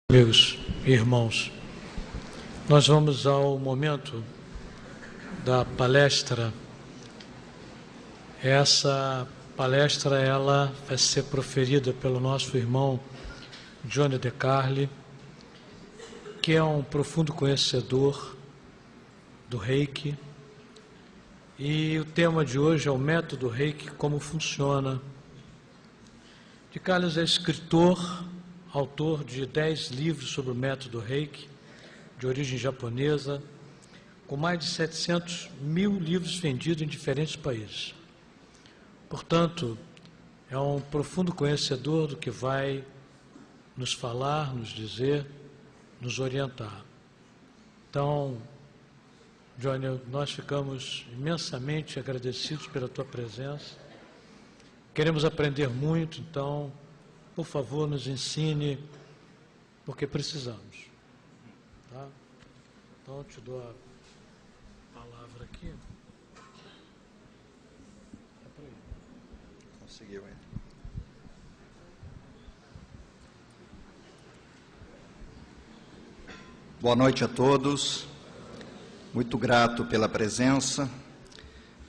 Amigos e irmãos, nós vamos ao momento da palestra. Essa palestra ela vai ser proferida pelo nosso irmão Johnny De Carli, que é um profundo conhecedor do Reiki, e o tema de hoje é o método Reiki, como funciona. De Carli é escritor, autor de 10 livros sobre o método Reiki, de origem japonesa, com mais de 700 mil livros vendidos em diferentes países. Portanto, é um profundo conhecedor do que vai nos falar, nos dizer, nos orientar. Então, Johnny, nós ficamos imensamente agradecidos pela tua presença. Queremos aprender muito, então, por favor, nos ensine, porque precisamos. Tá? Então, eu te dou a palavra aqui. Conseguiu, hein? Boa noite a todos. Muito grato pela presença.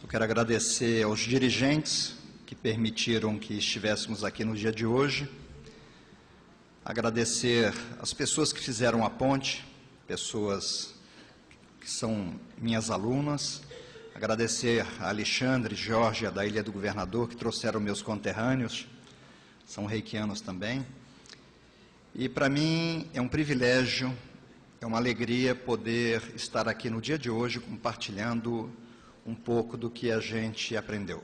Eu quero agradecer aos dirigentes que permitiram que estivéssemos aqui no dia de hoje. Agradecer as pessoas que fizeram a ponte, pessoas que são minhas alunas. Agradecer a Alexandre, Jorge, da Ilha do Governador, que trouxeram meus conterrâneos, são reikianos também. E para mim é um privilégio, é uma alegria poder estar aqui no dia de hoje compartilhando um pouco do que a gente aprendeu.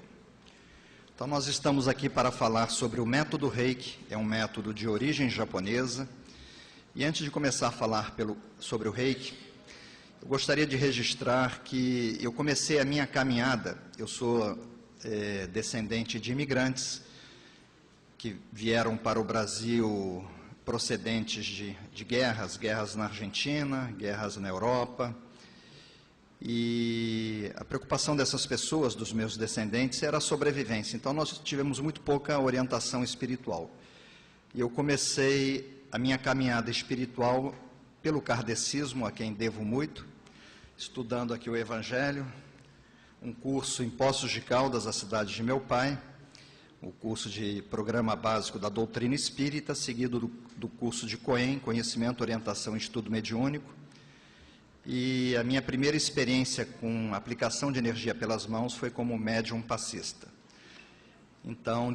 Então, nós estamos aqui para falar sobre o método Reiki, é um método de origem japonesa. E antes de começar a falar sobre o Reiki, eu gostaria de registrar que eu comecei a minha caminhada, eu sou descendente de imigrantes que vieram para o Brasil procedentes de guerras na Argentina, guerras na Europa. E a preocupação dessas pessoas, dos meus descendentes, era a sobrevivência. Então, nós tivemos muito pouca orientação espiritual. E eu comecei a minha caminhada espiritual pelo kardecismo, a quem devo muito, estudando aqui o Evangelho, um curso em Poços de Caldas, a cidade de meu pai, o curso de Programa Básico da Doutrina Espírita, seguido do curso de COEM, Conhecimento, Orientação e Estudo Mediúnico. E a minha primeira experiência com aplicação de energia pelas mãos foi como médium passista. Então,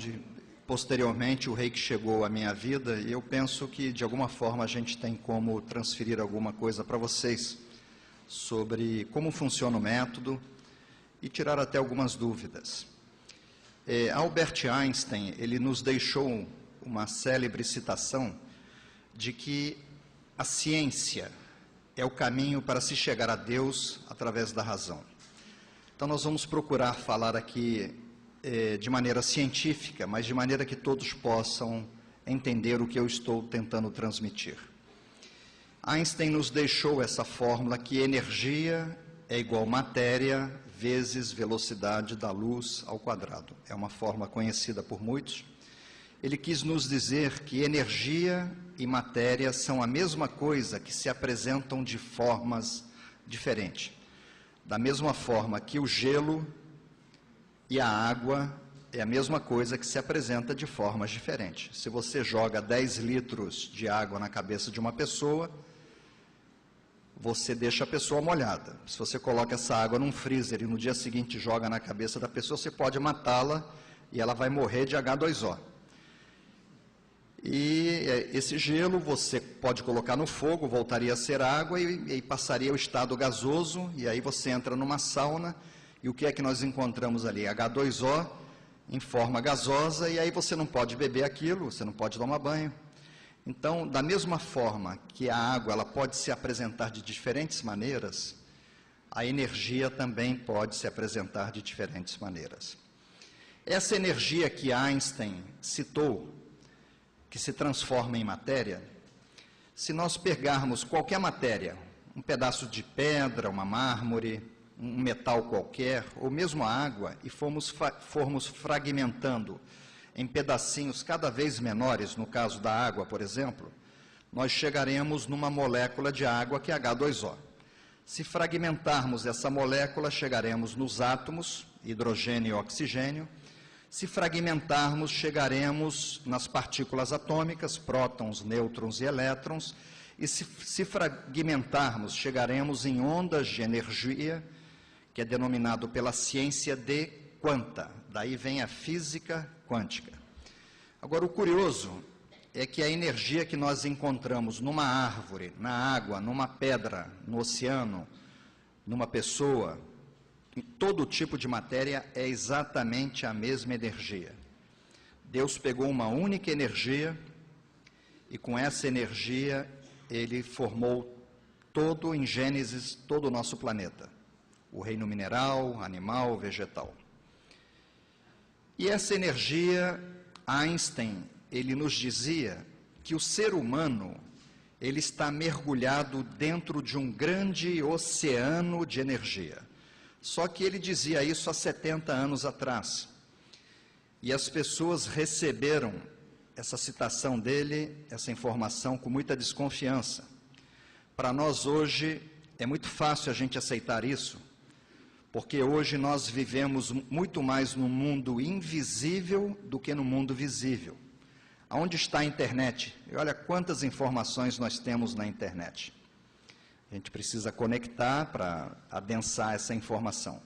posteriormente, o Reiki chegou à minha vida e eu penso que, de alguma forma, a gente tem como transferir alguma coisa para vocês sobre como funciona o método e tirar até algumas dúvidas. Albert Einstein, ele nos deixou uma célebre citação de que a ciência é o caminho para se chegar a Deus através da razão. Então, nós vamos procurar falar aqui de maneira científica, mas de maneira que todos possam entender o que eu estou tentando transmitir. Einstein nos deixou essa fórmula que energia é igual matéria vezes velocidade da luz ao quadrado. É uma fórmula conhecida por muitos. Ele quis nos dizer que energia e matéria são a mesma coisa, que se apresentam de formas diferentes. Da mesma forma que o gelo e a água é a mesma coisa que se apresenta de formas diferentes. Se você joga 10 litros de água na cabeça de uma pessoa, você deixa a pessoa molhada. Se você coloca essa água num freezer e no dia seguinte joga na cabeça da pessoa, você pode matá-la e ela vai morrer de H2O. E esse gelo você pode colocar no fogo, voltaria a ser água e passaria ao estado gasoso, e aí você entra numa sauna, e o que é que nós encontramos ali? H2O em forma gasosa, e aí você não pode beber aquilo, você não pode tomar banho. Então, da mesma forma que a água ela pode se apresentar de diferentes maneiras, a energia também pode se apresentar de diferentes maneiras. Essa energia que Einstein citou, que se transforma em matéria, se nós pegarmos qualquer matéria, um pedaço de pedra, uma mármore, um metal qualquer, ou mesmo a água, e formos fragmentando em pedacinhos cada vez menores, no caso da água, por exemplo, nós chegaremos numa molécula de água que é H2O. Se fragmentarmos essa molécula, chegaremos nos átomos, hidrogênio e oxigênio. Se fragmentarmos, chegaremos nas partículas atômicas, prótons, nêutrons e elétrons. E se fragmentarmos, chegaremos em ondas de energia, que é denominado pela ciência de quanta. Daí vem a física quântica. Agora, o curioso é que a energia que nós encontramos numa árvore, na água, numa pedra, no oceano, numa pessoa, em todo tipo de matéria, é exatamente a mesma energia. Deus pegou uma única energia e com essa energia Ele formou todo, em Gênesis, todo o nosso planeta. O reino mineral, animal, vegetal. E essa energia, Einstein, ele nos dizia que o ser humano, ele está mergulhado dentro de um grande oceano de energia. Só que ele dizia isso há 70 anos atrás. E as pessoas receberam essa citação dele, essa informação, com muita desconfiança. Para nós hoje, é muito fácil a gente aceitar isso, porque hoje nós vivemos muito mais no mundo invisível do que no mundo visível. Aonde está a internet? E olha quantas informações nós temos na internet. A gente precisa conectar para adensar essa informação.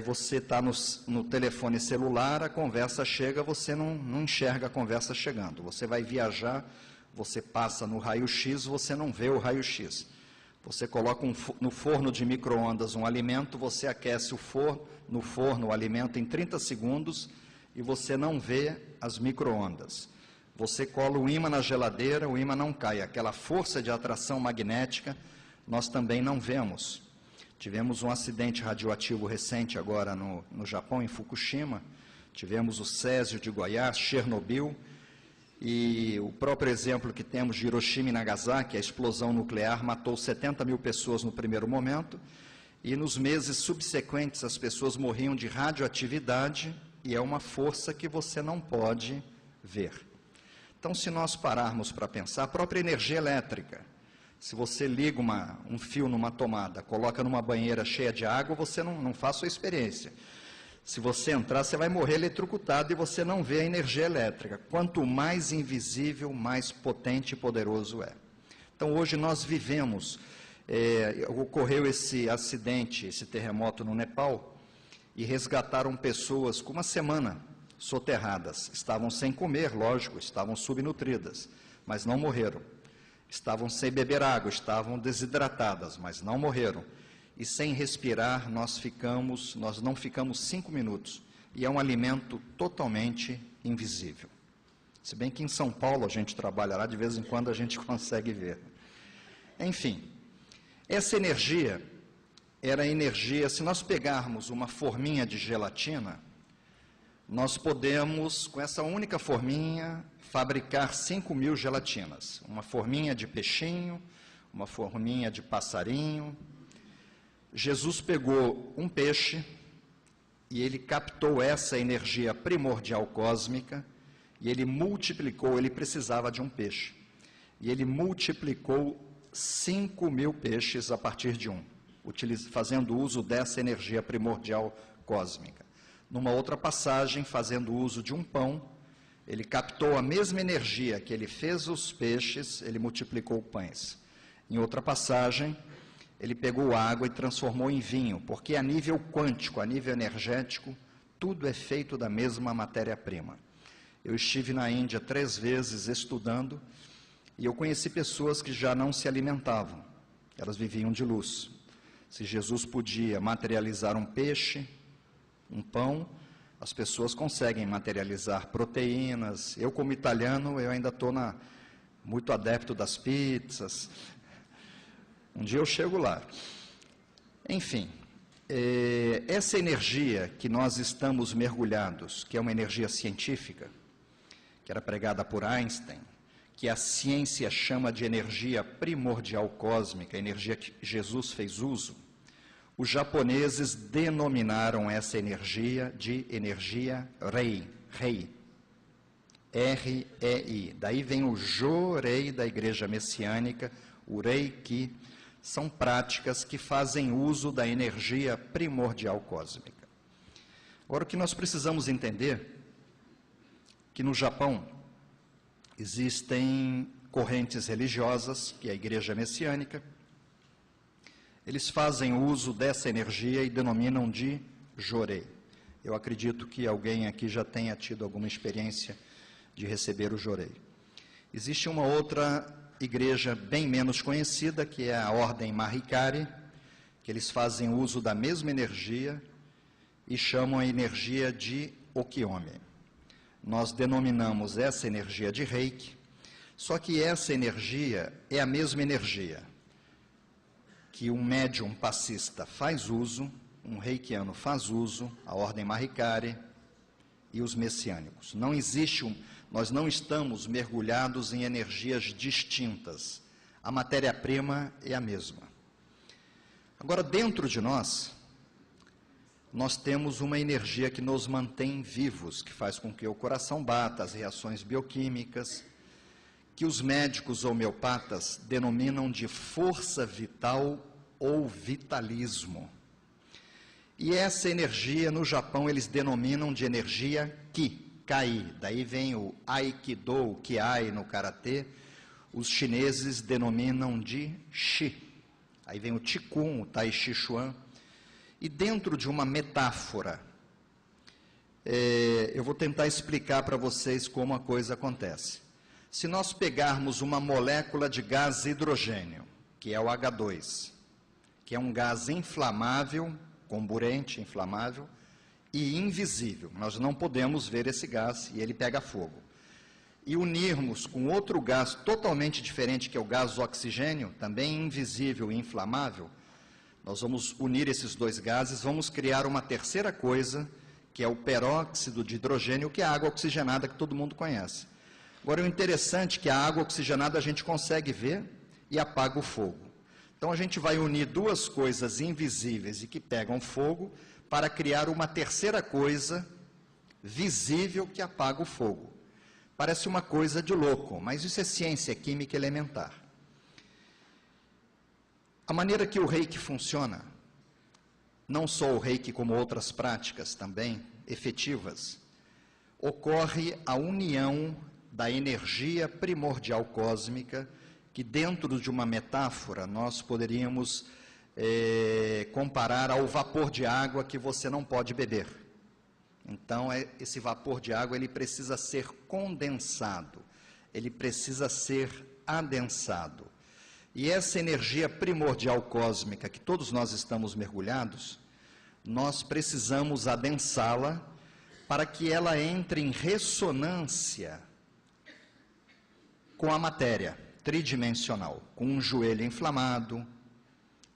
Você está no telefone celular, a conversa chega, você não enxerga a conversa chegando. Você vai viajar, você passa no raio-x, você não vê o raio-x. Você coloca no forno de micro-ondas um alimento, você aquece no forno o alimento em 30 segundos e você não vê as micro-ondas. Você cola o ímã na geladeira, o ímã não cai. Aquela força de atração magnética, nós também não vemos. Tivemos um acidente radioativo recente agora no Japão, em Fukushima. Tivemos o Césio de Goiás, Chernobyl. E o próprio exemplo que temos de Hiroshima e Nagasaki, a explosão nuclear matou 70 mil pessoas no primeiro momento. E nos meses subsequentes as pessoas morriam de radioatividade e é uma força que você não pode ver. Então, se nós pararmos para pensar, a própria energia elétrica, se você liga um fio numa tomada, coloca numa banheira cheia de água, você não faz sua experiência. Se você entrar, você vai morrer eletrocutado e você não vê a energia elétrica. Quanto mais invisível, mais potente e poderoso é. Então, hoje nós vivemos, ocorreu esse acidente, esse terremoto no Nepal, e resgataram pessoas com uma semana soterradas. Estavam sem comer, lógico, estavam subnutridas, mas não morreram. Estavam sem beber água, estavam desidratadas, mas não morreram. E sem respirar, nós não ficamos 5 minutos. E é um alimento totalmente invisível. Se bem que em São Paulo a gente trabalha lá, de vez em quando a gente consegue ver. Enfim, essa energia era a energia, se nós pegarmos uma forminha de gelatina, nós podemos, com essa única forminha, fabricar 5.000 gelatinas. Uma forminha de peixinho, uma forminha de passarinho. Jesus pegou um peixe e ele captou essa energia primordial cósmica e ele multiplicou, ele precisava de um peixe. E ele multiplicou 5.000 peixes a partir de um, fazendo uso dessa energia primordial cósmica. Numa outra passagem, fazendo uso de um pão, ele captou a mesma energia que ele fez os peixes, ele multiplicou pães. Em outra passagem, ele pegou água e transformou em vinho, porque a nível quântico, a nível energético, tudo é feito da mesma matéria-prima. Eu estive na Índia 3 vezes estudando e eu conheci pessoas que já não se alimentavam, elas viviam de luz. Se Jesus podia materializar um peixe, um pão, as pessoas conseguem materializar proteínas. Eu, como italiano, eu ainda estou muito adepto das pizzas. Um dia eu chego lá. Enfim, essa energia que nós estamos mergulhados, que é uma energia científica, que era pregada por Einstein, que a ciência chama de energia primordial cósmica, energia que Jesus fez uso, os japoneses denominaram essa energia de energia rei. R-E-I. Daí vem o Jorei da Igreja Messiânica, o Reiki. São práticas que fazem uso da energia primordial cósmica. Agora, o que nós precisamos entender que no Japão existem correntes religiosas, que é a Igreja Messiânica. Eles fazem uso dessa energia e denominam de Jorei. Eu acredito que alguém aqui já tenha tido alguma experiência de receber o Jorei. Existe uma outra igreja bem menos conhecida, que é a Ordem Mahikari, que eles fazem uso da mesma energia e chamam a energia de Okiomi. Nós denominamos essa energia de Reiki, só que essa energia é a mesma energia que um médium passista faz uso, um reikiano faz uso, a Ordem Mahikari e os messiânicos. Nós não estamos mergulhados em energias distintas. A matéria-prima é a mesma. Agora, dentro de nós temos uma energia que nos mantém vivos, que faz com que o coração bata, as reações bioquímicas, que os médicos homeopatas denominam de força vital ou vitalismo. E essa energia, no Japão, eles denominam de energia Ki, Kai. Daí vem o Aikido, o Kiai no Karatê. Os chineses denominam de Shi. Aí vem o Qigong, o Tai Chi Chuan. E dentro de uma metáfora, eu vou tentar explicar para vocês como a coisa acontece. Se nós pegarmos uma molécula de gás hidrogênio, que é o H2, que é um gás inflamável, comburente, inflamável e invisível. Nós não podemos ver esse gás e ele pega fogo. E unirmos com outro gás totalmente diferente, que é o gás oxigênio, também invisível e inflamável, nós vamos unir esses dois gases, vamos criar uma terceira coisa, que é o peróxido de hidrogênio, que é a água oxigenada que todo mundo conhece. Agora, o interessante é que a água oxigenada a gente consegue ver e apaga o fogo. Então, a gente vai unir duas coisas invisíveis e que pegam fogo para criar uma terceira coisa visível que apaga o fogo. Parece uma coisa de louco, mas isso é ciência química elementar. A maneira que o Reiki funciona, não só o Reiki como outras práticas também efetivas, ocorre a união da energia primordial cósmica, que dentro de uma metáfora nós poderíamos comparar ao vapor de água que você não pode beber. Então, esse vapor de água ele precisa ser condensado, ele precisa ser adensado. E essa energia primordial cósmica que todos nós estamos mergulhados, nós precisamos adensá-la para que ela entre em ressonância com a matéria tridimensional, com um joelho inflamado,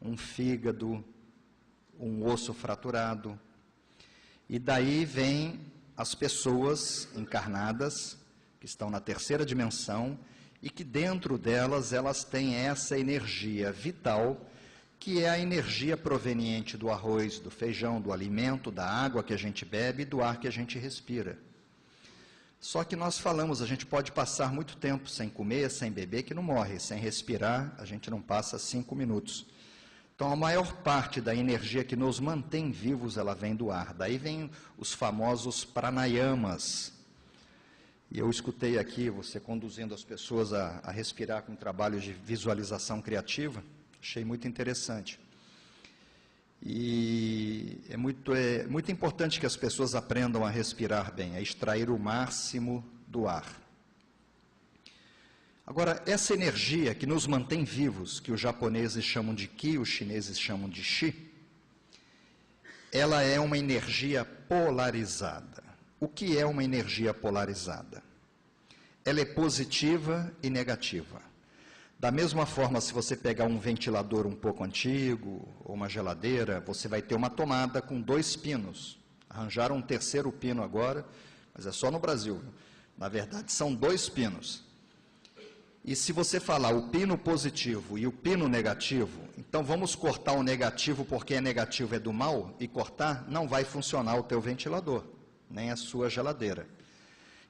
um fígado, um osso fraturado. E daí vêm as pessoas encarnadas, que estão na terceira dimensão, e que dentro delas, elas têm essa energia vital, que é a energia proveniente do arroz, do feijão, do alimento, da água que a gente bebe e do ar que a gente respira. Só que nós falamos, a gente pode passar muito tempo sem comer, sem beber, que não morre. Sem respirar, a gente não passa 5 minutos. Então, a maior parte da energia que nos mantém vivos, ela vem do ar. Daí vem os famosos pranayamas. E eu escutei aqui você conduzindo as pessoas a respirar com trabalhos de visualização criativa. Achei muito interessante. E é muito importante que as pessoas aprendam a respirar bem, a extrair o máximo do ar. Agora, essa energia que nos mantém vivos, que os japoneses chamam de Ki, os chineses chamam de Shi, ela é uma energia polarizada. O que é uma energia polarizada? Ela é positiva e negativa. Da mesma forma, se você pegar um ventilador um pouco antigo, ou uma geladeira, você vai ter uma tomada com 2 pinos. Arranjaram um terceiro pino agora, mas é só no Brasil. Na verdade, são 2 pinos. E se você falar o pino positivo e o pino negativo, então vamos cortar o negativo porque é negativo é do mal, e cortar, não vai funcionar o teu ventilador, nem a sua geladeira.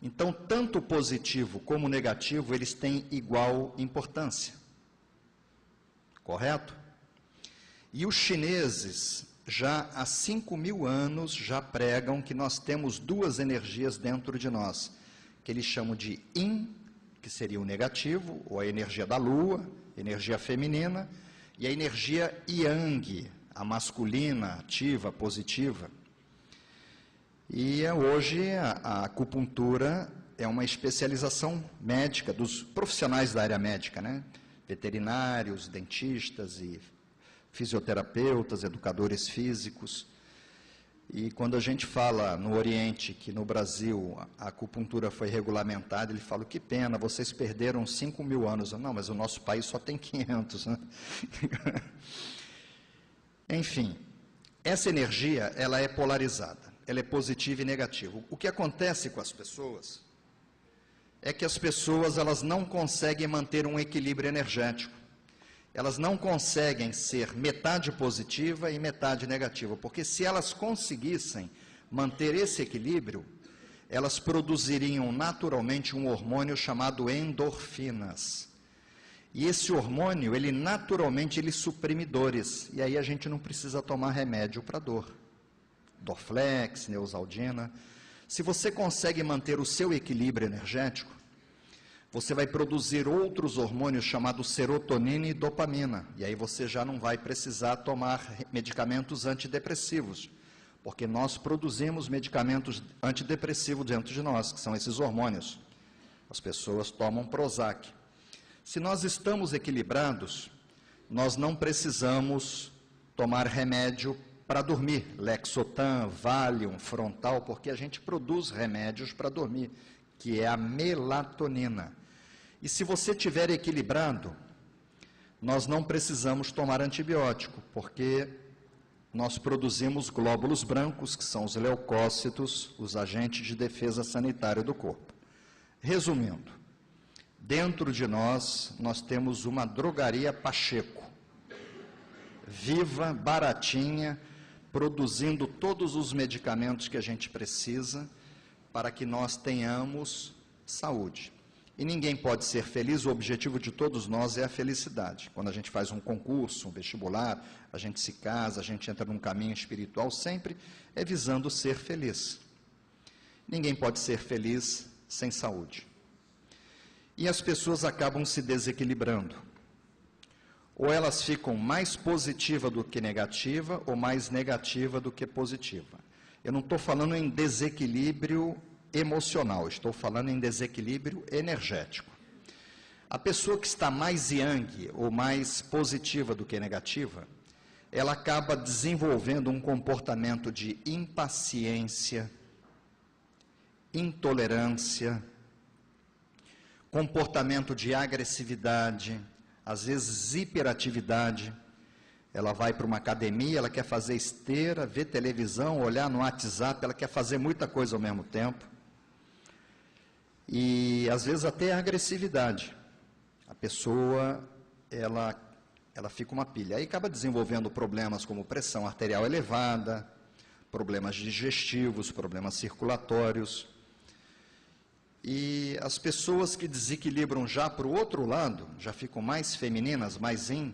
Então, tanto o positivo como o negativo, eles têm igual importância. Correto? E os chineses, já há 5.000 anos, já pregam que nós temos duas energias dentro de nós, que eles chamam de Yin, que seria o negativo, ou a energia da lua, energia feminina, e a energia Yang, a masculina, ativa, positiva. E hoje a acupuntura é uma especialização médica dos profissionais da área médica, né? Veterinários, dentistas e fisioterapeutas, educadores físicos. E quando a gente fala no Oriente que no Brasil a acupuntura foi regulamentada, ele fala, que pena, vocês perderam 5.000 anos. Não, mas o nosso país só tem 500, né? Enfim, essa energia, ela é polarizada, ela é positiva e negativa. O que acontece com as pessoas é que as pessoas, elas não conseguem manter um equilíbrio energético. Elas não conseguem ser metade positiva e metade negativa, porque se elas conseguissem manter esse equilíbrio, elas produziriam naturalmente um hormônio chamado endorfinas. E esse hormônio, ele naturalmente, ele suprime dores, e aí a gente não precisa tomar remédio para dor. Dorflex, Neosaldina. Se você consegue manter o seu equilíbrio energético, você vai produzir outros hormônios chamados serotonina e dopamina, e aí você já não vai precisar tomar medicamentos antidepressivos, porque nós produzimos medicamentos antidepressivos dentro de nós, que são esses hormônios. As pessoas tomam Prozac. Se nós estamos equilibrados, nós não precisamos tomar remédio para dormir, Lexotan, Valium, Frontal, porque a gente produz remédios para dormir, que é a melatonina. E se você estiver equilibrado, nós não precisamos tomar antibiótico, porque nós produzimos glóbulos brancos, que são os leucócitos, os agentes de defesa sanitária do corpo. Resumindo, dentro de nós temos uma drogaria Pacheco, viva, baratinha, produzindo todos os medicamentos que a gente precisa para que nós tenhamos saúde. E ninguém pode ser feliz, o objetivo de todos nós é a felicidade. Quando a gente faz um concurso, um vestibular, a gente se casa, a gente entra num caminho espiritual, sempre é visando ser feliz. Ninguém pode ser feliz sem saúde. E as pessoas acabam se desequilibrando. Ou elas ficam mais positiva do que negativa, ou mais negativa do que positiva. Eu não estou falando em desequilíbrio emocional, estou falando em desequilíbrio energético. A pessoa que está mais yang, ou mais positiva do que negativa, ela acaba desenvolvendo um comportamento de impaciência, intolerância, comportamento de agressividade, às vezes hiperatividade. Ela vai para uma academia, ela quer fazer esteira, ver televisão, olhar no WhatsApp, ela quer fazer muita coisa ao mesmo tempo. E às vezes até a agressividade. A pessoa, ela fica uma pilha. Aí acaba desenvolvendo problemas como pressão arterial elevada, problemas digestivos, problemas circulatórios. E as pessoas que desequilibram já para o outro lado, já ficam mais femininas, mais yin,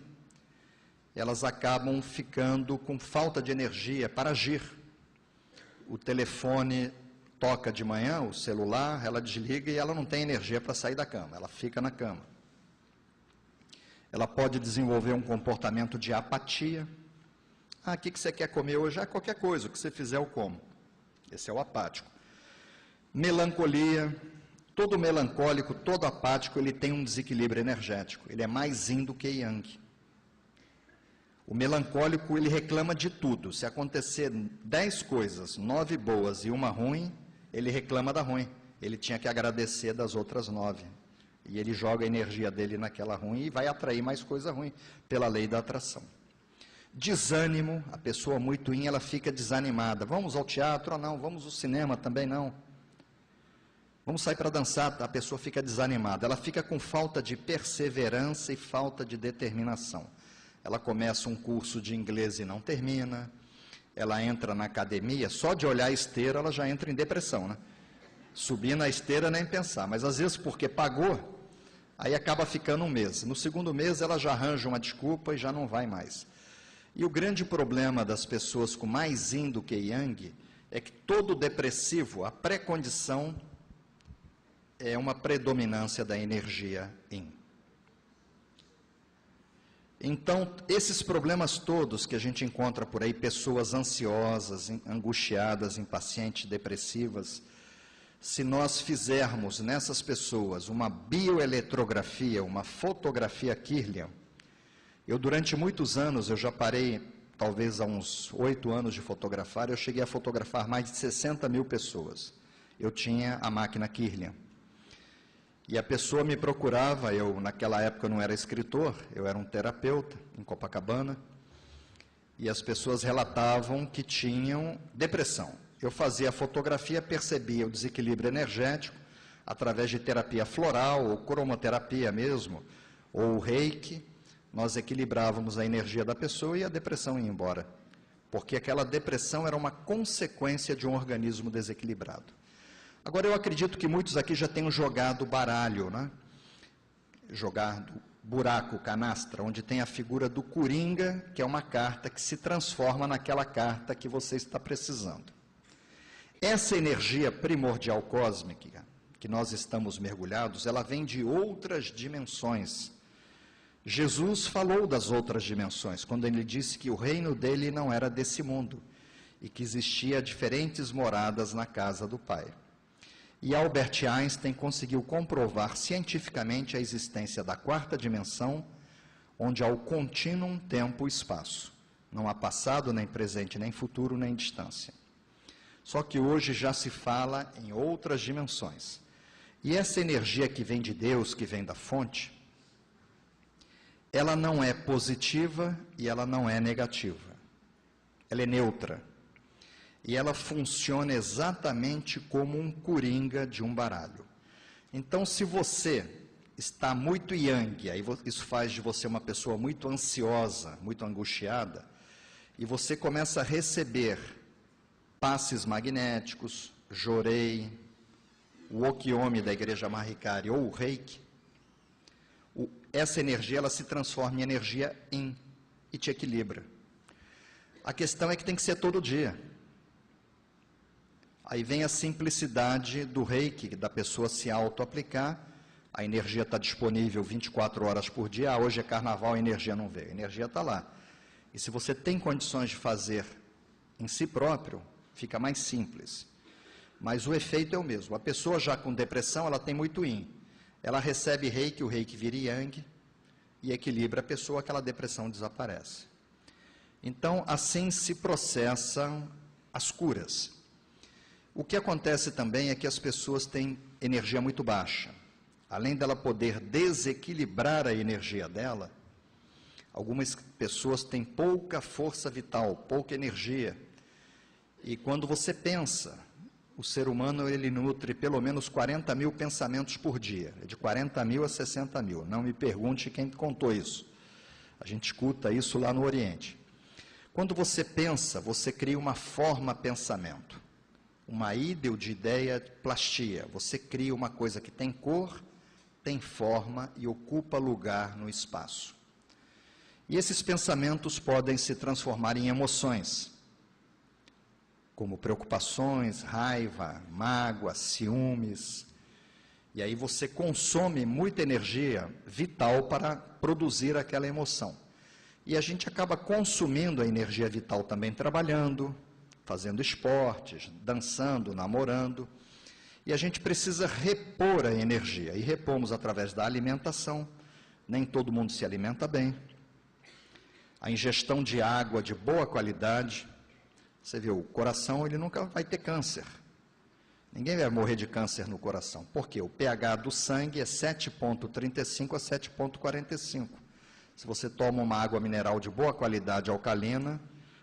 elas acabam ficando com falta de energia para agir. O telefone toca de manhã, o celular, ela desliga e ela não tem energia para sair da cama, ela fica na cama. Ela pode desenvolver um comportamento de apatia. Ah, o que você quer comer hoje? Ah, qualquer coisa, o que você fizer eu como. Esse é o apático. Melancolia. Todo melancólico, todo apático, ele tem um desequilíbrio energético. Ele é mais yin do que yang. O melancólico, ele reclama de tudo. Se acontecer 10 coisas, 9 boas e uma ruim, ele reclama da ruim. Ele tinha que agradecer das outras 9. E ele joga a energia dele naquela ruim e vai atrair mais coisa ruim, pela lei da atração. Desânimo, a pessoa muito yin, ela fica desanimada. Vamos ao teatro? Ah, não. Vamos ao cinema? Também não. Vamos sair para dançar? A pessoa fica desanimada. Ela fica com falta de perseverança e falta de determinação. Ela começa um curso de inglês e não termina. Ela entra na academia, só de olhar a esteira ela já entra em depressão, né? Subir na esteira nem pensar, mas às vezes porque pagou, aí acaba ficando um mês. No segundo mês ela já arranja uma desculpa e já não vai mais. E o grande problema das pessoas com mais yin do que yang é que todo depressivo, a pré-condição é uma predominância da energia yin. Então, esses problemas todos que a gente encontra por aí, pessoas ansiosas, angustiadas, impacientes, depressivas, se nós fizermos nessas pessoas uma bioeletrografia, uma fotografia Kirlian, eu durante muitos anos, eu já parei, talvez há uns 8 anos de fotografar, eu cheguei a fotografar mais de 60 mil pessoas. Eu tinha a máquina Kirlian. E a pessoa me procurava, eu naquela época não era escritor, eu era um terapeuta em Copacabana, e as pessoas relatavam que tinham depressão. Eu fazia a fotografia, percebia o desequilíbrio energético, através de terapia floral, ou cromoterapia mesmo, ou reiki, nós equilibrávamos a energia da pessoa e a depressão ia embora. Porque aquela depressão era uma consequência de um organismo desequilibrado. Agora, eu acredito que muitos aqui já tenham jogado baralho, né? Jogado buraco, canastra, onde tem a figura do Coringa, que é uma carta que se transforma naquela carta que você está precisando. Essa energia primordial cósmica, que nós estamos mergulhados, ela vem de outras dimensões. Jesus falou das outras dimensões, quando ele disse que o reino dele não era desse mundo, e que existia diferentes moradas na casa do Pai. E Albert Einstein conseguiu comprovar cientificamente a existência da quarta dimensão, onde há o contínuo tempo e espaço. Não há passado, nem presente, nem futuro, nem distância. Só que hoje já se fala em outras dimensões. E essa energia que vem de Deus, que vem da fonte, ela não é positiva e ela não é negativa. Ela é neutra. E ela funciona exatamente como um coringa de um baralho. Então, se você está muito yang, aí isso faz de você uma pessoa muito ansiosa, muito angustiada, e você começa a receber passes magnéticos, jorei, o Okiomi da Igreja Mahikari ou o Reiki, essa energia ela se transforma em energia yin e te equilibra. A questão é que tem que ser todo dia. Aí vem a simplicidade do reiki, da pessoa se auto-aplicar, a energia está disponível 24 horas por dia, hoje é carnaval, a energia não veio, a energia está lá. E se você tem condições de fazer em si próprio, fica mais simples. Mas o efeito é o mesmo. A pessoa já com depressão, ela tem muito yin. Ela recebe reiki, o reiki vira yang, e equilibra a pessoa, aquela depressão desaparece. Então, assim se processam as curas. O que acontece também é que as pessoas têm energia muito baixa. Além dela poder desequilibrar a energia dela, algumas pessoas têm pouca força vital, pouca energia. E quando você pensa, o ser humano ele nutre pelo menos 40 mil pensamentos por dia, de 40 mil a 60 mil. Não me pergunte quem contou isso. A gente escuta isso lá no Oriente. Quando você pensa, você cria uma forma pensamento. Uma ídeo de ideia plastia. Você cria uma coisa que tem cor, tem forma e ocupa lugar no espaço. E esses pensamentos podem se transformar em emoções, como preocupações, raiva, mágoa, ciúmes. E aí você consome muita energia vital para produzir aquela emoção. E a gente acaba consumindo a energia vital também trabalhando, fazendo esportes, dançando, namorando. E a gente precisa repor a energia. E repomos através da alimentação. Nem todo mundo se alimenta bem. A ingestão de água de boa qualidade. Você viu, o coração ele nunca vai ter câncer. Ninguém vai morrer de câncer no coração. Por quê? O pH do sangue é 7,35 a 7,45. Se você toma uma água mineral de boa qualidade alcalina,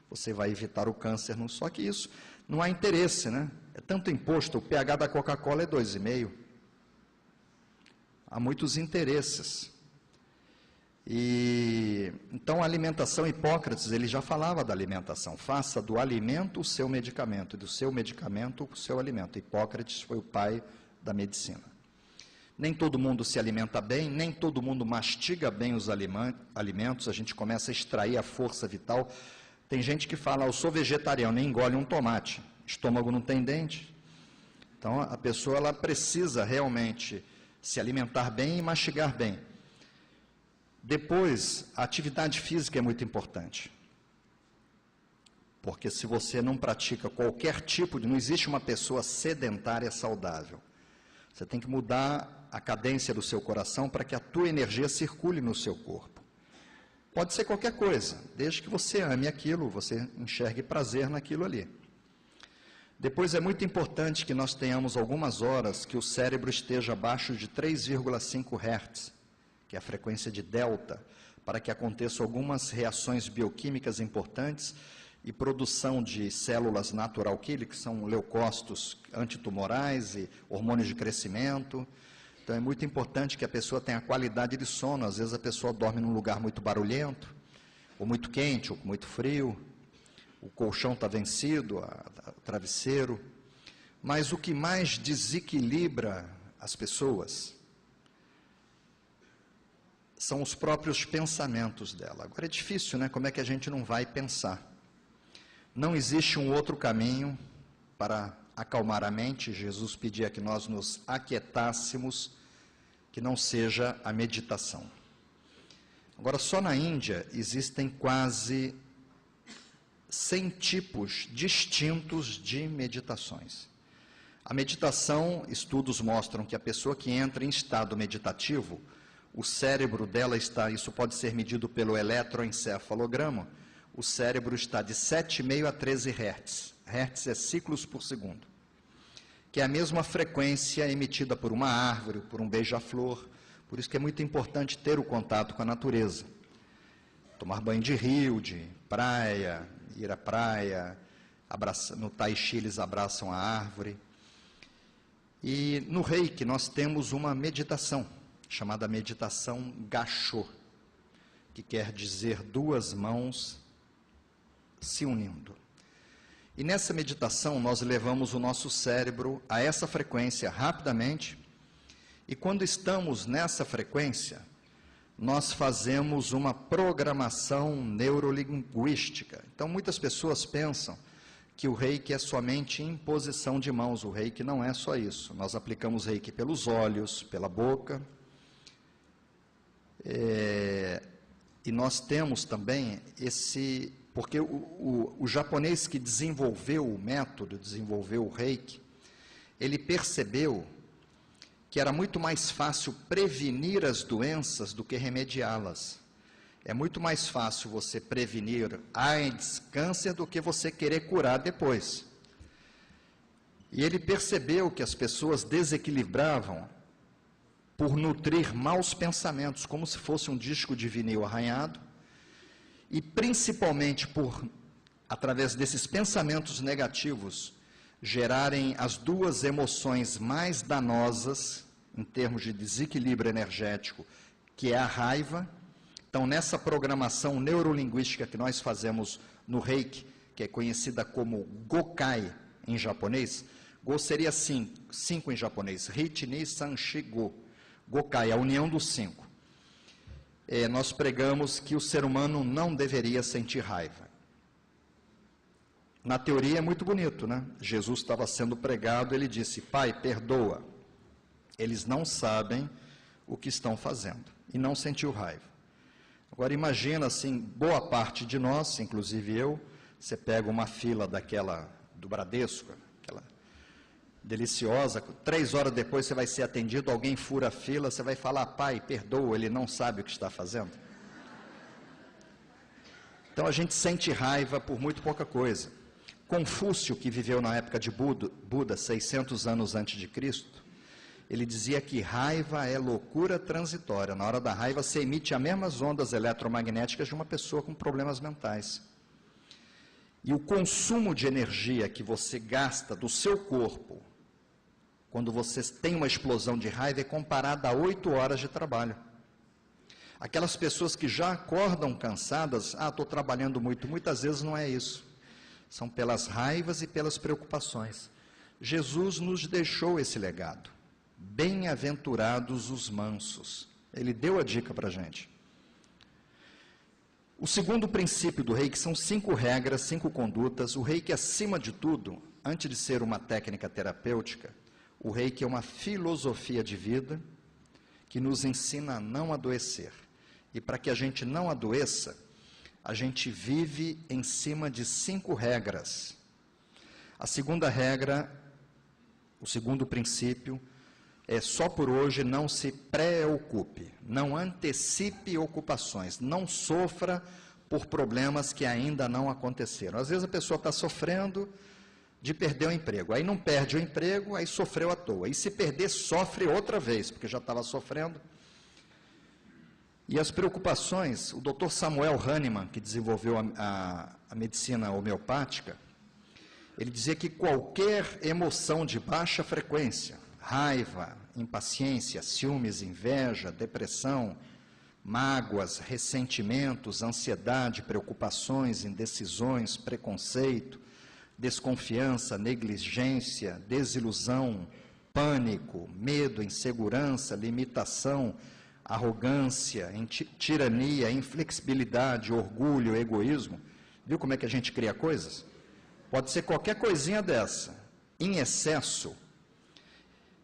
você vai evitar o câncer. Só que isso não há interesse, né? É tanto imposto, o pH da Coca-Cola é 2,5. Há muitos interesses. E então a alimentação, Hipócrates, ele já falava da alimentação. Faça do alimento o seu medicamento, e do seu medicamento o seu alimento. Hipócrates foi o pai da medicina. Nem todo mundo se alimenta bem, nem todo mundo mastiga bem os alimentos, a gente começa a extrair a força vital. Tem gente que fala, eu sou vegetariano, nem engole um tomate, estômago não tem dente. Então a pessoa ela precisa realmente se alimentar bem e mastigar bem. Depois, a atividade física é muito importante. Porque se você não pratica qualquer tipo de... Não existe uma pessoa sedentária saudável. Você tem que mudar a cadência do seu coração para que a tua energia circule no seu corpo. Pode ser qualquer coisa, desde que você ame aquilo, você enxergue prazer naquilo ali. Depois, é muito importante que nós tenhamos algumas horas que o cérebro esteja abaixo de 3,5 Hz. Que é a frequência de delta, para que aconteçam algumas reações bioquímicas importantes e produção de células natural killer, que são leucócitos antitumorais e hormônios de crescimento. Então é muito importante que a pessoa tenha qualidade de sono. Às vezes a pessoa dorme num lugar muito barulhento, ou muito quente, ou muito frio, o colchão está vencido, o travesseiro. Mas o que mais desequilibra as pessoas são os próprios pensamentos dela. Agora é difícil, né? Como é que a gente não vai pensar? Não existe um outro caminho para acalmar a mente. Jesus pedia que nós nos aquietássemos, que não seja a meditação. Agora, só na Índia existem quase 100 tipos distintos de meditações. A meditação, estudos mostram que a pessoa que entra em estado meditativo, o cérebro dela está, isso pode ser medido pelo eletroencefalograma, o cérebro está de 7,5 a 13 Hz. Hertz é ciclos por segundo, que é a mesma frequência emitida por uma árvore, por um beija-flor. Por isso que é muito importante ter o contato com a natureza. Tomar banho de rio, de praia, ir à praia, no Tai Chi eles abraçam a árvore. E no Reiki nós temos uma meditação, chamada meditação Gachô, que quer dizer duas mãos se unindo. E nessa meditação nós levamos o nosso cérebro a essa frequência rapidamente, e quando estamos nessa frequência, nós fazemos uma programação neurolinguística. Então muitas pessoas pensam que o Reiki é somente imposição de mãos. O Reiki não é só isso. Nós aplicamos Reiki pelos olhos, pela boca, e nós temos também esse... Porque o japonês que desenvolveu o método, desenvolveu o Reiki, ele percebeu que era muito mais fácil prevenir as doenças do que remediá-las. É muito mais fácil você prevenir AIDS, câncer, do que você querer curar depois. E ele percebeu que as pessoas desequilibravam por nutrir maus pensamentos, como se fosse um disco de vinil arranhado, e principalmente por, através desses pensamentos negativos, gerarem as duas emoções mais danosas, em termos de desequilíbrio energético, que é a raiva. Então, nessa programação neurolinguística que nós fazemos no Reiki, que é conhecida como Gokai em japonês, Go seria 5 em japonês, Hit, Ni, San, Shi, Go. Gokai, a união dos 5. Nós pregamos que o ser humano não deveria sentir raiva. Na teoria é muito bonito, né? Jesus estava sendo pregado, ele disse, Pai, perdoa. Eles não sabem o que estão fazendo. E não sentiu raiva. Agora imagina assim, boa parte de nós, inclusive eu, você pega uma fila daquela do Bradesco, aquela deliciosa, 3 horas depois você vai ser atendido, alguém fura a fila, você vai falar, Pai, perdoa, ele não sabe o que está fazendo. Então a gente sente raiva por muito pouca coisa. Confúcio, que viveu na época de Buda, 600 anos antes de Cristo, ele dizia que raiva é loucura transitória. Na hora da raiva você emite as mesmas ondas eletromagnéticas de uma pessoa com problemas mentais. E o consumo de energia que você gasta do seu corpo, quando você tem uma explosão de raiva, é comparado a 8 horas de trabalho. Aquelas pessoas que já acordam cansadas, estou trabalhando muito, muitas vezes não é isso. São pelas raivas e pelas preocupações. Jesus nos deixou esse legado. Bem-aventurados os mansos. Ele deu a dica para a gente. O segundo princípio do Reiki são 5 regras, 5 condutas. O Reiki, acima de tudo, antes de ser uma técnica terapêutica, o Reiki é uma filosofia de vida que nos ensina a não adoecer. E para que a gente não adoeça, a gente vive em cima de 5 regras. A segunda regra, o segundo princípio, é só por hoje não se preocupe, não antecipe ocupações, não sofra por problemas que ainda não aconteceram. Às vezes a pessoa está sofrendo de perder o emprego, aí não perde o emprego, aí sofreu à toa. E se perder, sofre outra vez, porque já estava sofrendo. E as preocupações, o Dr. Samuel Hahnemann, que desenvolveu a medicina homeopática, ele dizia que qualquer emoção de baixa frequência, raiva, impaciência, ciúmes, inveja, depressão, mágoas, ressentimentos, ansiedade, preocupações, indecisões, preconceito, desconfiança, negligência, desilusão, pânico, medo, insegurança, limitação, arrogância, tirania, inflexibilidade, orgulho, egoísmo. Viu como é que a gente cria coisas? Pode ser qualquer coisinha dessa. Em excesso,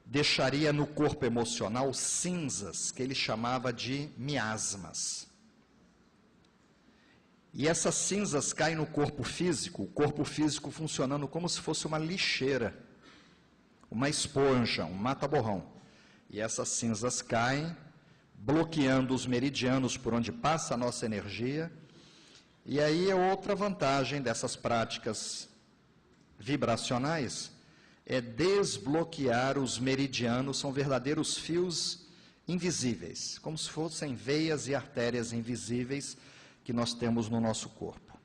deixaria no corpo emocional cinzas, que ele chamava de miasmas. E essas cinzas caem no corpo físico, o corpo físico funcionando como se fosse uma lixeira, uma esponja, um mata-borrão. E essas cinzas caem, bloqueando os meridianos por onde passa a nossa energia. E aí é outra vantagem dessas práticas vibracionais, é desbloquear os meridianos, são verdadeiros fios invisíveis, como se fossem veias e artérias invisíveis que nós temos no nosso corpo.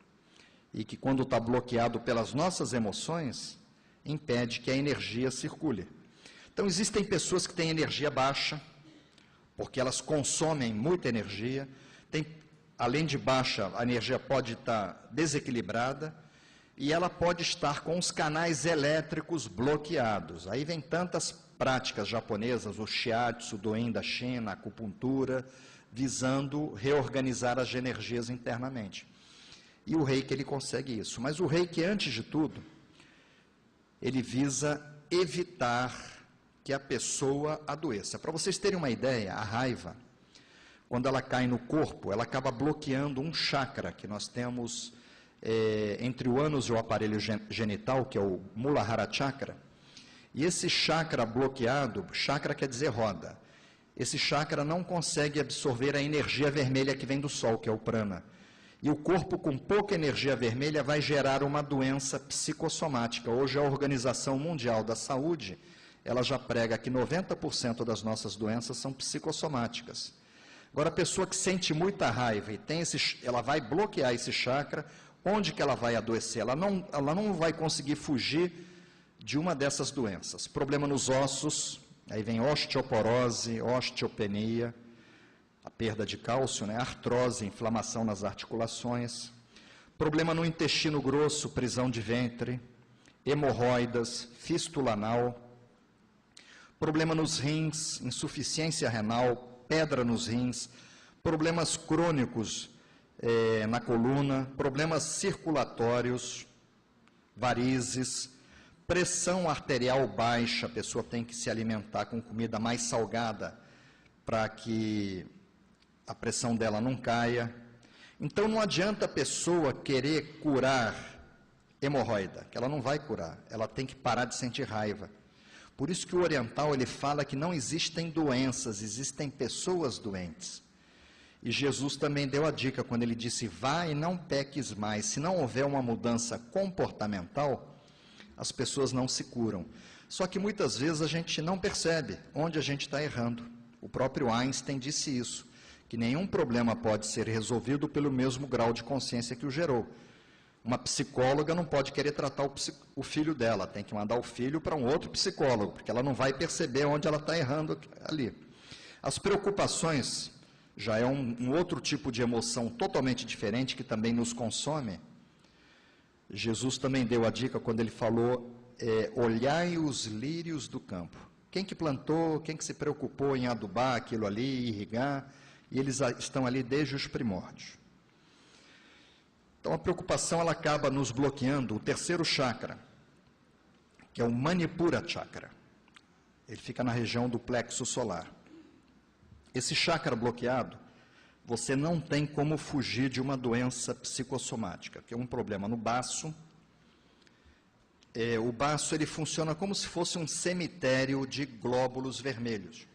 E que quando está bloqueado pelas nossas emoções, impede que a energia circule. Então existem pessoas que têm energia baixa, porque elas consomem muita energia. Além de baixa, a energia pode estar desequilibrada, e ela pode estar com os canais elétricos bloqueados. Aí vem tantas práticas japonesas, o shiatsu, o doin da China, a acupuntura, visando reorganizar as energias internamente. E o Reiki, ele consegue isso. Mas o Reiki, antes de tudo, ele visa evitar que a pessoa adoeça. Para vocês terem uma ideia, a raiva, quando ela cai no corpo, ela acaba bloqueando um chakra que nós temos entre o ânus e o aparelho genital, que é o Muladhara Chakra. E esse chakra bloqueado, chakra quer dizer roda, esse chakra não consegue absorver a energia vermelha que vem do Sol, que é o prana. E o corpo com pouca energia vermelha vai gerar uma doença psicossomática. Hoje a Organização Mundial da Saúde, ela já prega que 90% das nossas doenças são psicossomáticas. Agora, a pessoa que sente muita raiva e ela vai bloquear esse chakra, onde que ela vai adoecer? Ela não vai conseguir fugir de uma dessas doenças. Problema nos ossos, aí vem osteoporose, osteopenia, a perda de cálcio, né? Artrose, inflamação nas articulações. Problema no intestino grosso, prisão de ventre, hemorroidas, fístula anal. Problema nos rins, insuficiência renal, pedra nos rins, problemas crônicos na coluna, problemas circulatórios, varizes, pressão arterial baixa, a pessoa tem que se alimentar com comida mais salgada para que a pressão dela não caia. Então não adianta a pessoa querer curar hemorroida, que ela não vai curar, ela tem que parar de sentir raiva. Por isso que o oriental, ele fala que não existem doenças, existem pessoas doentes. E Jesus também deu a dica quando ele disse, vá e não peques mais. Se não houver uma mudança comportamental, as pessoas não se curam. Só que muitas vezes a gente não percebe onde a gente está errando. O próprio Einstein disse isso, que nenhum problema pode ser resolvido pelo mesmo grau de consciência que o gerou. Uma psicóloga não pode querer tratar o filho dela, tem que mandar o filho para um outro psicólogo, porque ela não vai perceber onde ela está errando ali. As preocupações já é um outro tipo de emoção totalmente diferente que também nos consome. Jesus também deu a dica quando ele falou, olhai os lírios do campo. Quem que plantou, quem que se preocupou em adubar aquilo ali, irrigar, e eles estão ali desde os primórdios. Então a preocupação ela acaba nos bloqueando o terceiro chakra, que é o Manipura Chakra. Ele fica na região do plexo solar. Esse chakra bloqueado, você não tem como fugir de uma doença psicossomática, que é um problema no baço. O baço ele funciona como se fosse um cemitério de glóbulos vermelhos.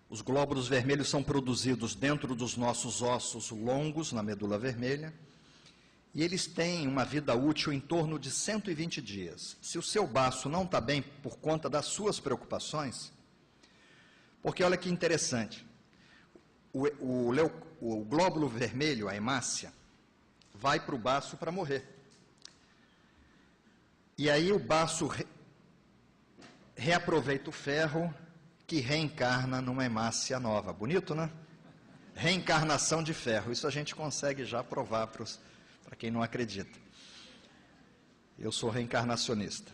Os glóbulos vermelhos são produzidos dentro dos nossos ossos longos, na medula vermelha, e eles têm uma vida útil em torno de 120 dias. Se o seu baço não está bem por conta das suas preocupações, porque olha que interessante, o glóbulo vermelho, a hemácia, vai para o baço para morrer. E aí o baço reaproveita o ferro que reencarna numa hemácia nova. Bonito, né? Reencarnação de ferro. Isso a gente consegue já provar para quem não acredita. Eu sou reencarnacionista.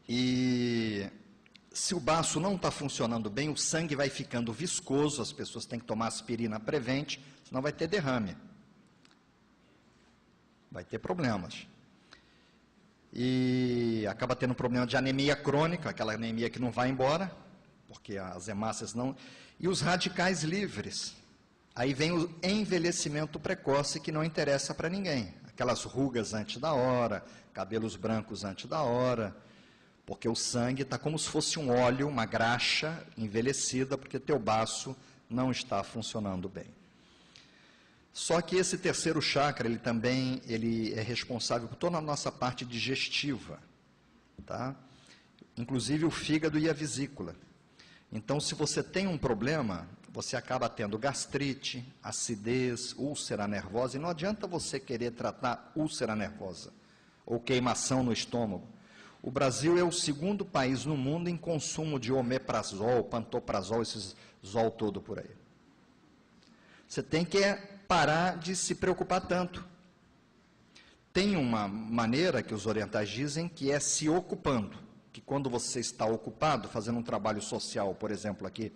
E se o baço não está funcionando bem, o sangue vai ficando viscoso, as pessoas têm que tomar aspirina prevente, senão vai ter derrame. Vai ter problemas. E acaba tendo problema de anemia crônica, aquela anemia que não vai embora, porque as hemácias não... E os radicais livres. Aí vem o envelhecimento precoce que não interessa para ninguém. Aquelas rugas antes da hora, cabelos brancos antes da hora, porque o sangue está como se fosse um óleo, uma graxa envelhecida, porque teu baço não está funcionando bem. Só que esse terceiro chakra, ele é responsável por toda a nossa parte digestiva, tá? Inclusive o fígado e a vesícula. Então, se você tem um problema, você acaba tendo gastrite, acidez, úlcera nervosa, e não adianta você querer tratar úlcera nervosa ou queimação no estômago. O Brasil é o segundo país no mundo em consumo de omeprazol, pantoprazol, esses zol todo por aí. Você tem que parar de se preocupar tanto. Tem uma maneira que os orientais dizem que é se ocupando, que quando você está ocupado, fazendo um trabalho social, por exemplo, aqui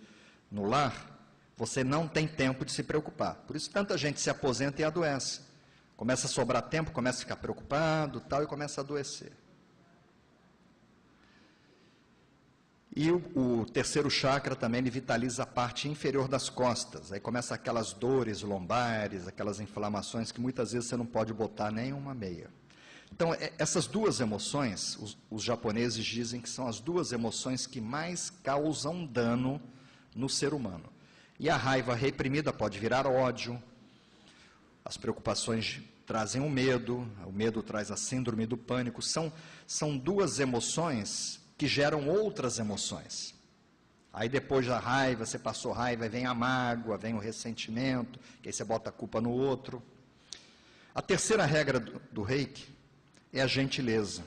no lar, você não tem tempo de se preocupar. Por isso tanta gente se aposenta e adoece. Começa a sobrar tempo, começa a ficar preocupado, tal, e começa a adoecer. E o terceiro chakra também ele vitaliza a parte inferior das costas. Aí começa aquelas dores lombares, aquelas inflamações que muitas vezes você não pode botar nem uma meia. Então, essas duas emoções, os japoneses dizem que são as duas emoções que mais causam dano no ser humano. E a raiva reprimida pode virar ódio, as preocupações trazem o medo traz a síndrome do pânico. São duas emoções que geram outras emoções. Aí depois da raiva, você passou raiva, vem a mágoa, vem o ressentimento, que aí você bota a culpa no outro. A terceira regra do Reiki é a gentileza.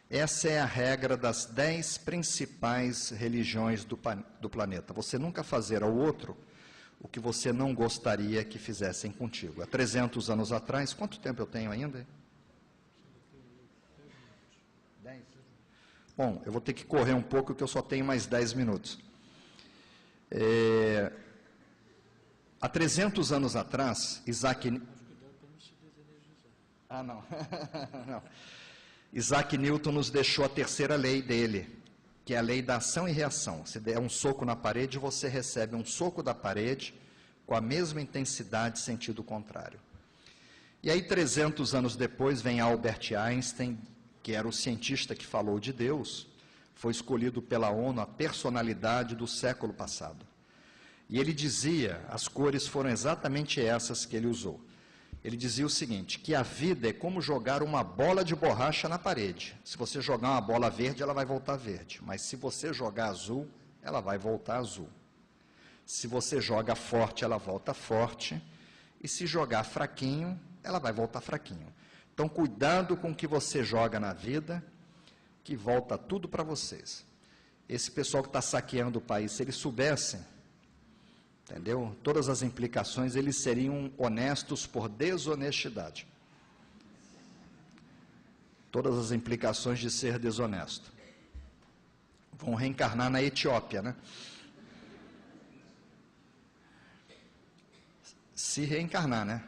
Essa é a regra das 10 principais religiões do planeta. Você nunca fazer ao outro o que você não gostaria que fizessem contigo. Há 300 anos atrás, quanto tempo eu tenho ainda? 10? Bom, eu vou ter que correr um pouco, porque eu só tenho mais 10 minutos. Há 300 anos atrás, não. Isaac Newton nos deixou a terceira lei dele, que é a lei da ação e reação. Se der um soco na parede, você recebe um soco da parede com a mesma intensidade, sentido contrário. E aí, 300 anos depois, vem Albert Einstein, que era o cientista que falou de Deus, foi escolhido pela ONU a personalidade do século passado. E ele dizia, as cores foram exatamente essas que ele usou. Ele dizia o seguinte, que a vida é como jogar uma bola de borracha na parede. Se você jogar uma bola verde, ela vai voltar verde. Mas se você jogar azul, ela vai voltar azul. Se você joga forte, ela volta forte. E se jogar fraquinho, ela vai voltar fraquinho. Então, cuidado com o que você joga na vida, que volta tudo para vocês. esse pessoal que está saqueando o país, se eles soubessem, entendeu? Todas as implicações, eles seriam honestos por desonestidade. Todas as implicações de ser desonesto. Vão reencarnar na Etiópia, né? Se reencarnar, né?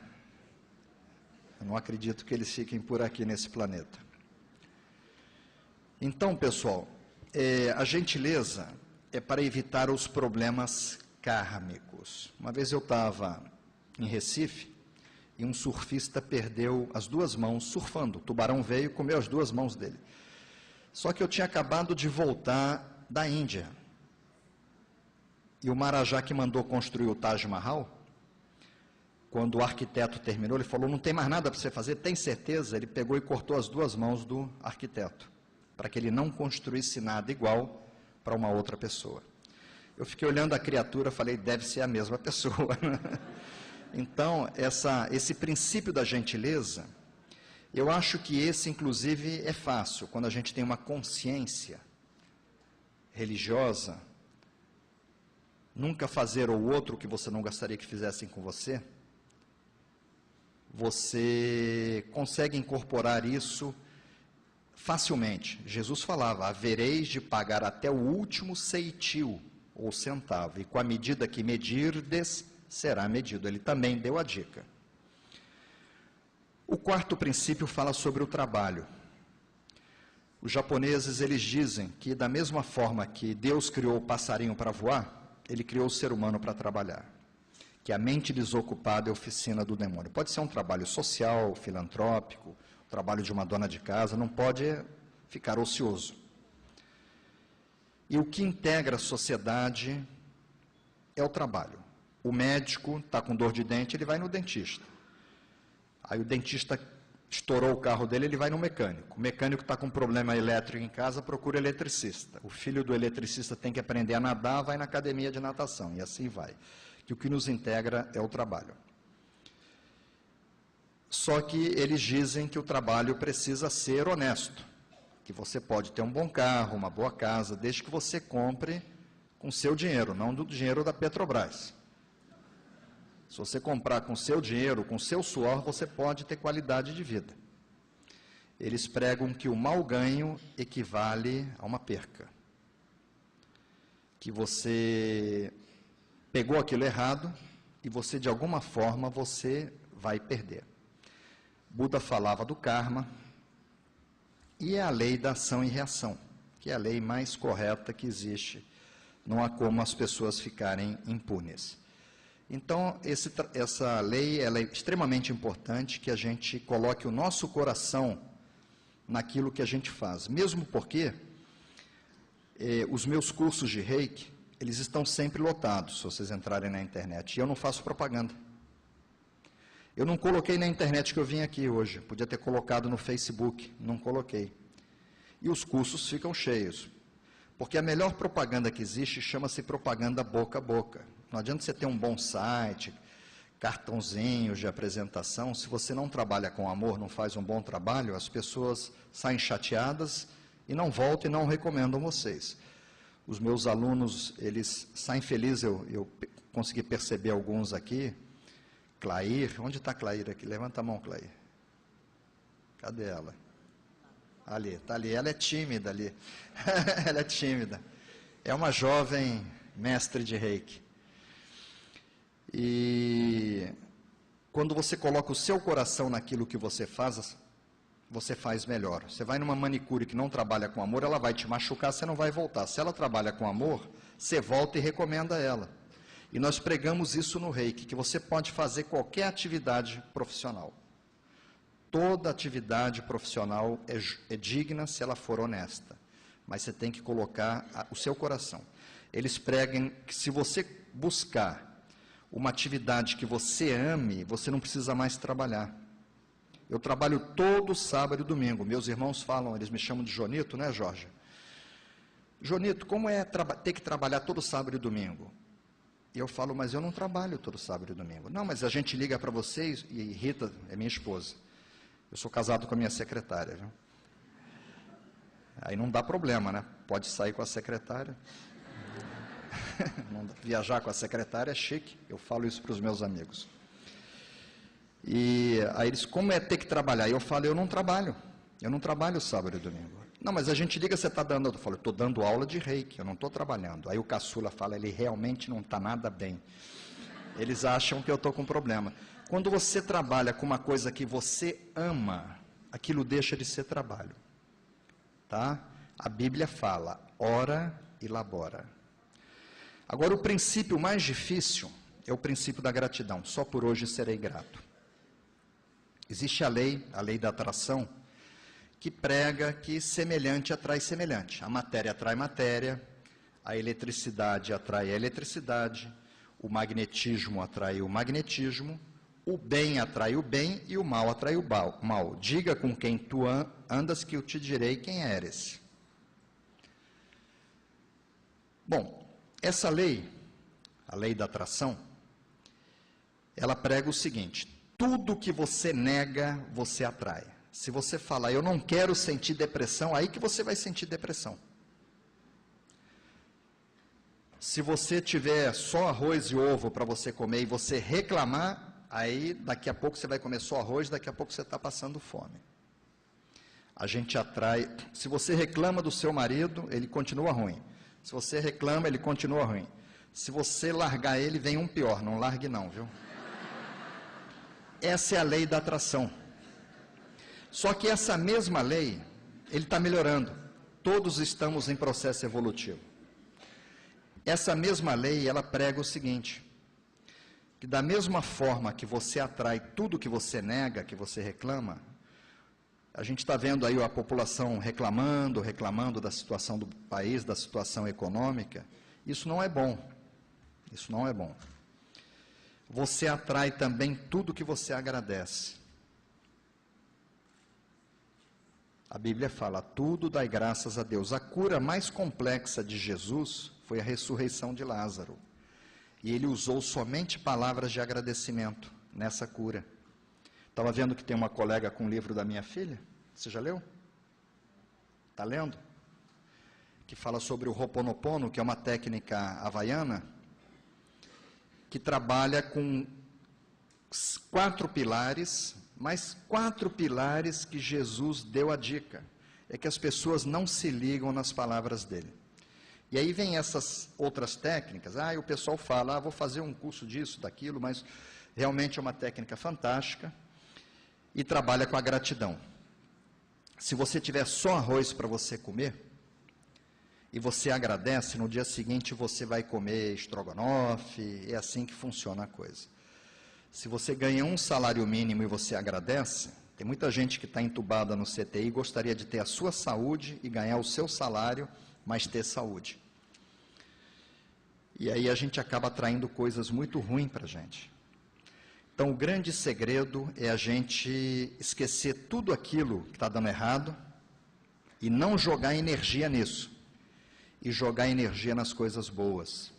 Eu não acredito que eles fiquem por aqui nesse planeta. Então, pessoal, a gentileza é para evitar os problemas kármicos. Uma vez eu estava em Recife e um surfista perdeu as duas mãos surfando. O tubarão veio e comeu as duas mãos dele. Só que eu tinha acabado de voltar da Índia. E o Marajá que mandou construir o Taj Mahal, quando o arquiteto terminou, ele falou, não tem mais nada para você fazer, tem certeza? Ele pegou e cortou as duas mãos do arquiteto, para que ele não construísse nada igual para uma outra pessoa. Eu fiquei olhando a criatura, falei, deve ser a mesma pessoa. Então, esse princípio da gentileza, eu acho que esse, inclusive, é fácil, quando a gente tem uma consciência religiosa, nunca fazer ao outro o que você não gostaria que fizessem com você, você consegue incorporar isso facilmente. Jesus falava, havereis de pagar até o último ceitil, ou centavo, e com a medida que medirdes, será medido. Ele também deu a dica. O quarto princípio fala sobre o trabalho. Os japoneses, eles dizem que da mesma forma que Deus criou o passarinho para voar, ele criou o ser humano para trabalhar. Que a mente desocupada é a oficina do demônio. Pode ser um trabalho social, filantrópico, o trabalho de uma dona de casa, não pode ficar ocioso. E o que integra a sociedade é o trabalho. O médico está com dor de dente, ele vai no dentista. Aí o dentista estourou o carro dele, ele vai no mecânico. O mecânico está com problema elétrico em casa, procura eletricista. O filho do eletricista tem que aprender a nadar, vai na academia de natação, e assim vai. Que o que nos integra é o trabalho. Só que eles dizem que o trabalho precisa ser honesto, que você pode ter um bom carro, uma boa casa, desde que você compre com seu dinheiro, não do dinheiro da Petrobras. Se você comprar com seu dinheiro, com seu suor, você pode ter qualidade de vida. Eles pregam que o mau ganho equivale a uma perca. Que você pegou aquilo errado e você, de alguma forma, você vai perder. Buda falava do karma e é a lei da ação e reação, que é a lei mais correta que existe. Não há como as pessoas ficarem impunes. Então, essa lei ela é extremamente importante, que a gente coloque o nosso coração naquilo que a gente faz. Mesmo porque os meus cursos de Reiki, eles estão sempre lotados, se vocês entrarem na internet. E eu não faço propaganda. Eu não coloquei na internet que eu vim aqui hoje. Podia ter colocado no Facebook, não coloquei. E os cursos ficam cheios. Porque a melhor propaganda que existe chama-se propaganda boca a boca. Não adianta você ter um bom site, cartãozinhos de apresentação. Se você não trabalha com amor, não faz um bom trabalho, as pessoas saem chateadas e não voltam e não recomendam vocês. Os meus alunos, eles saem felizes, eu consegui perceber alguns aqui. Clair, onde está Clair aqui? Levanta a mão, Clair. Cadê ela? Ali, está ali. Ela é tímida ali. Ela é tímida. É uma jovem mestre de Reiki. E quando você coloca o seu coração naquilo que você faz melhor. Você vai numa manicure que não trabalha com amor, ela vai te machucar, você não vai voltar. Se ela trabalha com amor, você volta e recomenda ela. E nós pregamos isso no Reiki, que você pode fazer qualquer atividade profissional. Toda atividade profissional é digna se ela for honesta, mas você tem que colocar o seu coração. Eles pregam que se você buscar uma atividade que você ame, você não precisa mais trabalhar. Eu trabalho todo sábado e domingo. Meus irmãos falam, eles me chamam de Jonito, né, Jorge? Jonito, como é ter que trabalhar todo sábado e domingo? E eu falo, mas eu não trabalho todo sábado e domingo. Não, mas a gente liga para vocês, e Rita é minha esposa. Eu sou casado com a minha secretária, viu? Aí não dá problema, né? Pode sair com a secretária. Viajar com a secretária é chique, eu falo isso para os meus amigos. E aí eles, como é ter que trabalhar? E eu falo, eu não trabalho sábado e domingo. Não, mas a gente liga, você está dando, eu falo, estou dando aula de reiki, eu não estou trabalhando. Aí o caçula fala, ele realmente não está nada bem. Eles acham que eu estou com problema. Quando você trabalha com uma coisa que você ama, aquilo deixa de ser trabalho. Tá? A Bíblia fala, ora e labora. Agora, o princípio mais difícil é o princípio da gratidão. Só por hoje serei grato. Existe a lei da atração, que prega que semelhante atrai semelhante. A matéria atrai matéria, a eletricidade atrai a eletricidade, o magnetismo atrai o magnetismo, o bem atrai o bem e o mal atrai o mal. Diga com quem tu andas que eu te direi quem eres. Bom, essa lei, a lei da atração, ela prega o seguinte: tudo que você nega, você atrai. Se você falar, eu não quero sentir depressão, aí que você vai sentir depressão. Se você tiver só arroz e ovo para você comer e você reclamar, aí daqui a pouco você vai comer só arroz, daqui a pouco você está passando fome. A gente atrai. Se você reclama do seu marido, ele continua ruim. Se você reclama, ele continua ruim. Se você largar ele, vem um pior. Não largue não, viu? Essa é a lei da atração. Só que essa mesma lei, ele está melhorando. Todos estamos em processo evolutivo. Essa mesma lei, ela prega o seguinte: que da mesma forma que você atrai tudo que você nega, que você reclama, a gente está vendo aí a população reclamando da situação do país, da situação econômica. Isso não é bom. Isso não é bom. Você atrai também tudo que você agradece. A Bíblia fala, tudo dai graças a Deus. A cura mais complexa de Jesus foi a ressurreição de Lázaro. E ele usou somente palavras de agradecimento nessa cura. Estava vendo que tem uma colega com o livro da minha filha. Você já leu? Está lendo? Que fala sobre o Ho'oponopono, que é uma técnica havaiana, que trabalha com 4 pilares, mas 4 pilares que Jesus deu a dica. É que as pessoas não se ligam nas palavras dele. E aí vem essas outras técnicas. O pessoal fala, vou fazer um curso disso, daquilo, mas realmente é uma técnica fantástica e trabalha com a gratidão. Se você tiver só arroz para você comer, e você agradece, no dia seguinte você vai comer estrogonofe, é assim que funciona a coisa. Se você ganha um salário mínimo e você agradece, tem muita gente que está entubada no CTI e gostaria de ter a sua saúde e ganhar o seu salário, mas ter saúde. E aí a gente acaba atraindo coisas muito ruins para a gente. Então o grande segredo é a gente esquecer tudo aquilo que está dando errado e não jogar energia nisso. E jogar energia nas coisas boas.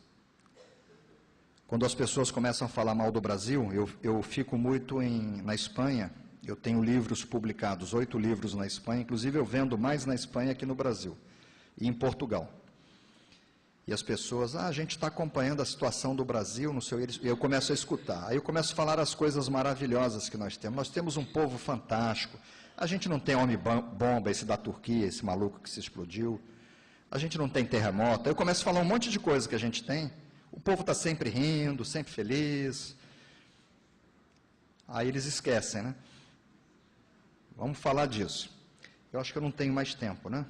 Quando as pessoas começam a falar mal do Brasil, eu fico muito na Espanha, eu tenho livros publicados, 8 livros na Espanha, inclusive eu vendo mais na Espanha que no Brasil, e em Portugal. E as pessoas, a gente está acompanhando a situação do Brasil, não sei, eu começo a escutar, aí eu começo a falar as coisas maravilhosas que nós temos um povo fantástico, a gente não tem homem-bomba, esse da Turquia, esse maluco que se explodiu, a gente não tem terremoto, eu começo a falar um monte de coisa que a gente tem, o povo está sempre rindo, sempre feliz. Aí eles esquecem, né? Vamos falar disso. Eu acho que eu não tenho mais tempo, né?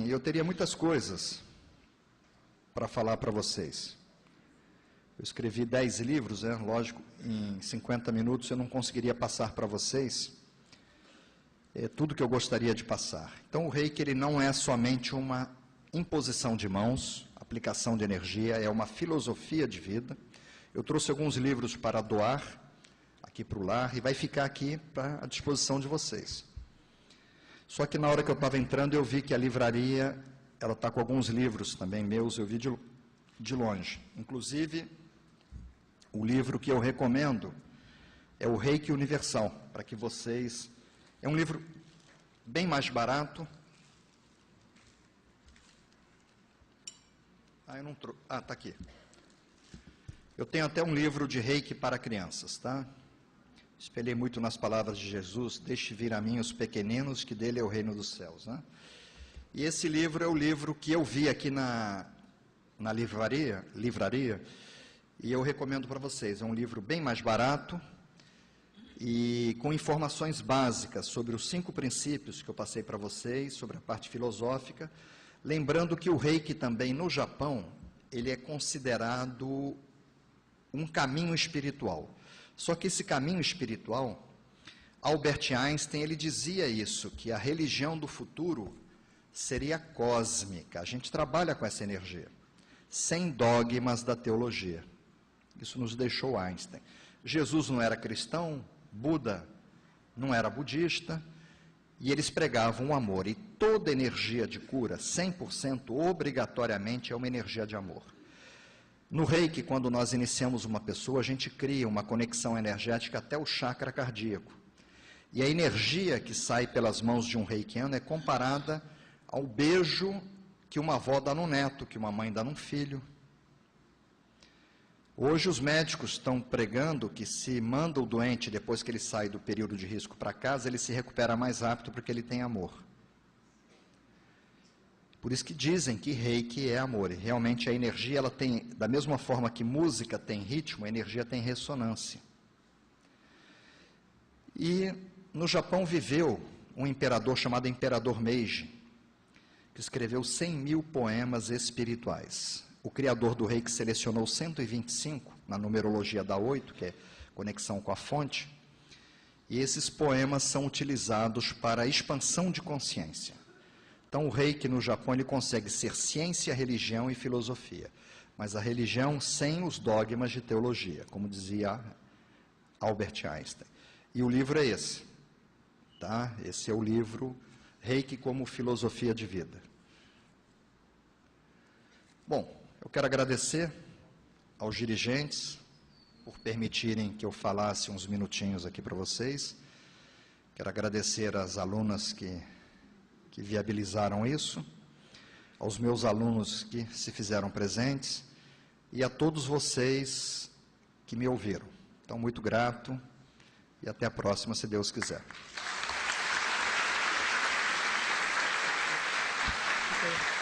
Eu teria muitas coisas para falar para vocês. Eu escrevi 10 livros, né? Lógico, em 50 minutos eu não conseguiria passar para vocês tudo que eu gostaria de passar. Então, o reiki, ele não é somente uma imposição de mãos, aplicação de energia, é uma filosofia de vida. Eu trouxe alguns livros para doar aqui para o lar e vai ficar aqui à disposição de vocês. Só que na hora que eu estava entrando, eu vi que a livraria, ela está com alguns livros também meus, eu vi de longe. Inclusive, o livro que eu recomendo é o Reiki Universal, para que vocês... É um livro bem mais barato. Eu não trouxe... Está aqui. Eu tenho até um livro de Reiki para crianças, tá? Espelhei muito nas palavras de Jesus, deixe vir a mim os pequeninos, que dele é o reino dos céus, né? E esse livro é o livro que eu vi aqui na livraria, e eu recomendo para vocês. É um livro bem mais barato e com informações básicas sobre os 5 princípios que eu passei para vocês, sobre a parte filosófica, lembrando que o Reiki também no Japão, ele é considerado um caminho espiritual. Só que esse caminho espiritual, Albert Einstein, ele dizia isso, que a religião do futuro seria cósmica. A gente trabalha com essa energia, sem dogmas da teologia. Isso nos deixou Einstein. Jesus não era cristão, Buda não era budista, e eles pregavam o amor. E toda energia de cura, 100%, obrigatoriamente, é uma energia de amor. No Reiki, quando nós iniciamos uma pessoa, a gente cria uma conexão energética até o chakra cardíaco. E a energia que sai pelas mãos de um reikiano é comparada ao beijo que uma avó dá no neto, que uma mãe dá num filho. Hoje os médicos estão pregando que se manda o doente, depois que ele sai do período de risco para casa, ele se recupera mais rápido porque ele tem amor. Por isso que dizem que Reiki é amor. E realmente a energia, ela tem, da mesma forma que música tem ritmo, a energia tem ressonância. E no Japão viveu um imperador chamado Imperador Meiji, que escreveu 100.000 poemas espirituais. O criador do Reiki selecionou 125, na numerologia da 8, que é conexão com a fonte, e esses poemas são utilizados para a expansão de consciência. Então, o Reiki no Japão, ele consegue ser ciência, religião e filosofia, mas a religião sem os dogmas de teologia, como dizia Albert Einstein. E o livro é esse, tá? Esse é o livro Reiki como filosofia de vida. Bom, eu quero agradecer aos dirigentes por permitirem que eu falasse uns minutinhos aqui para vocês. Quero agradecer às alunas que viabilizaram isso, aos meus alunos que se fizeram presentes e a todos vocês que me ouviram. Então, muito grato e até a próxima, se Deus quiser. Okay.